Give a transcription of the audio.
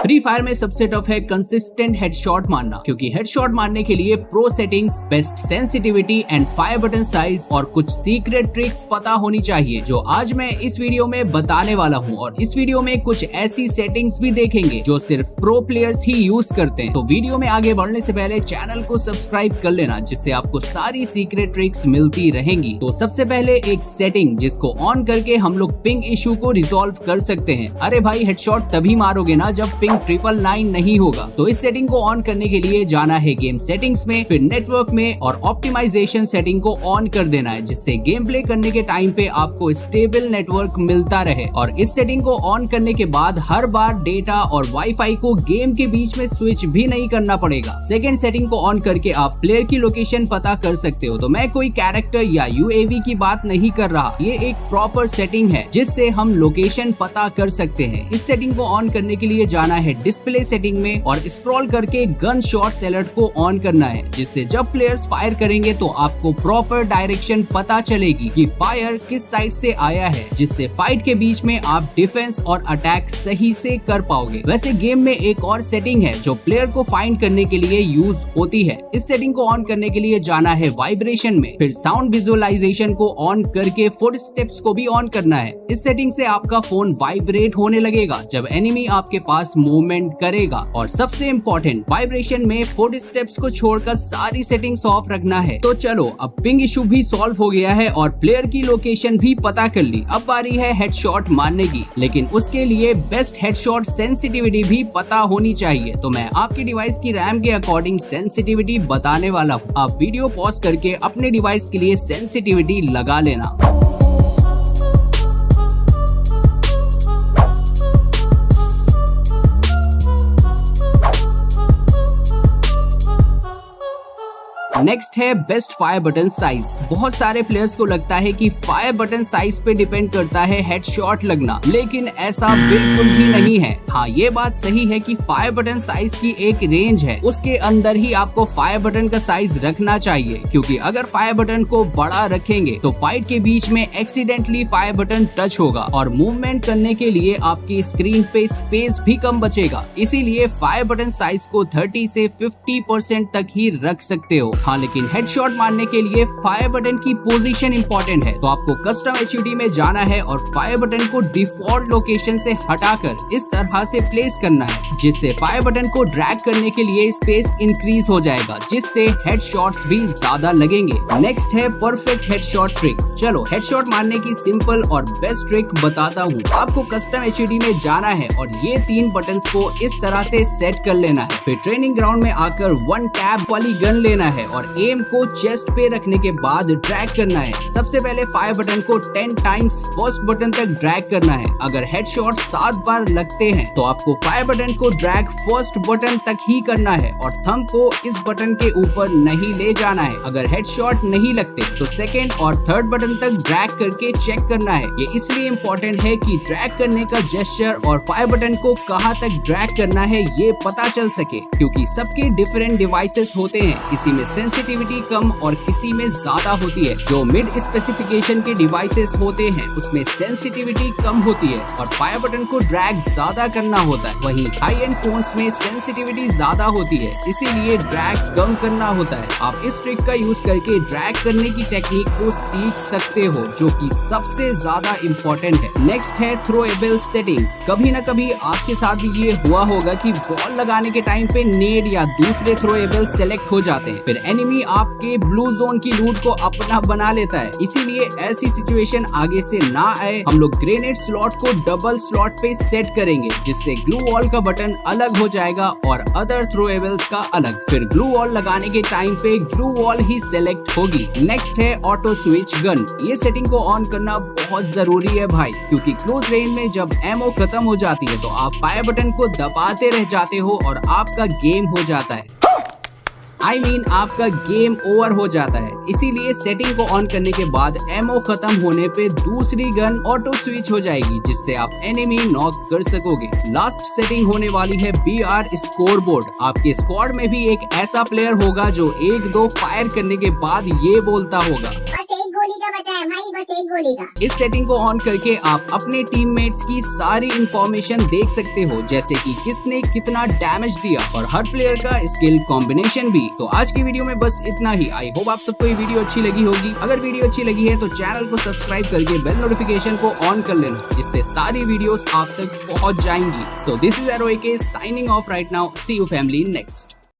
Free fire में सबसे tough है कंसिस्टेंट हेडशॉट मारना, क्योंकि हेडशॉट मारने के लिए pro settings, best sensitivity and fire button size और कुछ सीक्रेट ट्रिक्स पता होनी चाहिए, जो आज मैं इस वीडियो में बताने वाला हूँ। और इस वीडियो में कुछ ऐसी सेटिंग्स भी देखेंगे जो सिर्फ प्रो प्लेयर्स ही यूज करते हैं। तो वीडियो में आगे बढ़ने से पहले चैनल को सब्सक्राइब कर लेना, जिससे आपको सारी सीक्रेट ट्रिक्स मिलती रहेंगी। तो सबसे पहले एक सेटिंग जिसको ऑन करके हम लोग पिंग इशू को रिजॉल्व कर सकते हैं। अरे भाई, हेडशॉट तभी मारोगे ना जब पिंग 999 नहीं होगा। तो इस सेटिंग को ऑन करने के लिए जाना है गेम सेटिंग्स में, फिर नेटवर्क में और ऑप्टिमाइजेशन सेटिंग को ऑन कर देना है, जिससे गेम प्ले करने के टाइम पे आपको स्टेबल नेटवर्क मिलता रहे। और इस सेटिंग को ऑन करने के बाद हर बार डेटा और वाईफाई को गेम के बीच में स्विच भी नहीं करना पड़ेगा। सेकेंड सेटिंग को ऑन करके आप प्लेयर की लोकेशन पता कर सकते हो। तो मैं कोई कैरेक्टर या यूएवी की बात नहीं कर रहा, ये एक प्रॉपर सेटिंग है जिससे हम लोकेशन पता कर सकते हैं। इस सेटिंग को ऑन करने के लिए जाना है डिस्प्ले सेटिंग में और स्क्रॉल करके गन शॉट्स अलर्ट को ऑन करना है, जिससे जब प्लेयर्स फायर करेंगे तो आपको प्रॉपर डायरेक्शन पता चलेगी कि फायर किस साइड से आया है, जिससे फाइट के बीच में आप डिफेंस और अटैक सही से कर पाओगे। वैसे गेम में एक और सेटिंग है जो प्लेयर को फाइंड करने के लिए यूज होती है। इस सेटिंग को ऑन करने के लिए जाना है वाइब्रेशन में, फिर साउंड विजुअलाइजेशन को ऑन करके फुट स्टेप्स को भी ऑन करना है। इस सेटिंग से आपका फोन वाइब्रेट होने लगेगा जब एनिमी आपके पास मूवमेंट करेगा। और सबसे इम्पोर्टेंट, वाइब्रेशन में फुट स्टेप्स को छोड़कर सारी सेटिंग्स ऑफ रखना है। तो चलो, अब पिंग इशू भी सॉल्व हो गया है और प्लेयर की लोकेशन भी पता कर ली। अब बारी है हेडशॉट मारने की, लेकिन उसके लिए बेस्ट हेडशॉट सेंसिटिविटी भी पता होनी चाहिए। तो मैं आपकी डिवाइस की रैम के अकॉर्डिंग सेंसिटिविटी बताने वाला हूँ। आप वीडियो पॉज करके अपने डिवाइस के लिए सेंसिटिविटी लगा लेना। नेक्स्ट है बेस्ट फायर बटन साइज। बहुत सारे प्लेयर्स को लगता है कि फायर बटन साइज पे डिपेंड करता है हेडशॉट लगना, लेकिन ऐसा बिल्कुल भी नहीं है। हाँ, ये बात सही है कि फायर बटन साइज की एक रेंज है, उसके अंदर ही आपको फायर बटन का साइज रखना चाहिए, क्योंकि अगर फायर बटन को बड़ा रखेंगे तो फाइट के बीच में एक्सीडेंटली फायर बटन टच होगा और मूवमेंट करने के लिए आपकी स्क्रीन पे स्पेस भी कम बचेगा। इसीलिए फायर बटन साइज को 30 से 50% तक ही रख सकते हो। हाँ, लेकिन हेडशॉट मारने के लिए फायर बटन की पोजीशन इंपॉर्टेंट है। तो आपको कस्टम एचयूडी में जाना है और फायर बटन को डिफॉल्ट लोकेशन से हटाकर इस तरह से प्लेस करना है, जिससे फायर बटन को ड्रैग करने के लिए स्पेस इंक्रीज हो जाएगा, जिससे हेडशॉट्स भी ज्यादा लगेंगे। नेक्स्ट है परफेक्ट हेडशॉट ट्रिक। चलो, हेडशॉट मारने की सिंपल और बेस्ट ट्रिक बताता हूँ। आपको कस्टम एचयूडी में जाना है और ये 3 बटन्स को इस तरह से सेट कर लेना है। फिर ट्रेनिंग ग्राउंड में आकर 1 टैब वाली गन लेना है और एम को चेस्ट पे रखने के बाद ड्रैग करना है। सबसे पहले फायर बटन को 10 टाइम्स फर्स्ट बटन तक ड्रैग करना है। अगर हेडशॉट 7 बार लगते हैं तो आपको फायर बटन को ड्रैग फर्स्ट बटन तक ही करना है और थंब को इस बटन के ऊपर नहीं ले जाना है। अगर हेडशॉट नहीं लगते तो सेकेंड और थर्ड बटन तक ड्रैग करके चेक करना है। ये इसलिए इम्पोर्टेंट है कि ड्रैग करने का जेस्चर और फायर बटन को कहाँ तक ड्रैग करना है ये पता चल सके, क्योंकि सबके डिफरेंट डिवाइसेस होते हैं। किसी में सेंसिटिविटी कम और किसी में ज्यादा होती है। जो मिड स्पेसिफिकेशन के डिवाइसेस होते हैं उसमें सेंसिटिविटी कम होती है और फायर बटन को ड्रैग ज्यादा करना होता है। वहीं हाई एंड फोन्स में सेंसिटिविटी ज्यादा होती है, इसीलिए ड्रैग कम करना होता है। आप इस ट्रिक का यूज करके ड्रैग करने की टेक्निक को सीख सकते हो, जो कि सबसे ज्यादा इम्पोर्टेंट है। नेक्स्ट है थ्रोएबल सेटिंग्स। कभी न कभी आपके साथ भी ये हुआ होगा कि बॉल लगाने के टाइम पे नेड या दूसरे थ्रोएबल सेलेक्ट हो जाते हैं, फिर एनिमी आपके ब्लू जोन की लूट को अपना बना लेता है। इसीलिए ऐसी सिचुएशन आगे से ना आए, हम लोग ग्रेनेड स्लॉट को डबल स्लॉट पे सेट करेंगे, जिससे ग्लू वॉल का बटन अलग हो जाएगा और अदर थ्रोएबल्स का अलग। फिर ग्लू वॉल लगाने के टाइम पे ग्लू वॉल ही सेलेक्ट होगी। नेक्स्ट है ऑटो स्विच गन। ये सेटिंग को ऑन करना बहुत जरूरी है भाई, क्योंकि क्लोज रेंज में जब एमओ खत्म हो जाती है तो आप फायर बटन को दबाते रह जाते हो और आपका गेम हो जाता है। आपका गेम ओवर हो जाता है। इसीलिए सेटिंग को ऑन करने के बाद एमओ खत्म होने पे दूसरी गन ऑटो स्विच हो जाएगी, जिससे आप एनिमी नॉक कर सकोगे। लास्ट सेटिंग होने वाली है बीआर स्कोरबोर्ड। आपके स्क्वाड में भी एक ऐसा प्लेयर होगा जो 1-2 फायर करने के बाद ये बोलता होगा, गोली का बचा है भाई, बस एक गोली का। इस सेटिंग को ऑन करके आप अपने टीममेट्स की सारी इंफॉर्मेशन देख सकते हो, जैसे कि किसने कितना डैमेज दिया और हर प्लेयर का स्किल कॉम्बिनेशन भी। तो आज की वीडियो में बस इतना ही। आई होप आप सबको ये वीडियो अच्छी लगी होगी। अगर वीडियो अच्छी लगी है तो चैनल को सब्सक्राइब करके बेल नोटिफिकेशन को ऑन कर लेना, जिससे सारी वीडियोस आप तक पहुंच जाएंगी। So this is Eroake signing off right now. See you family next.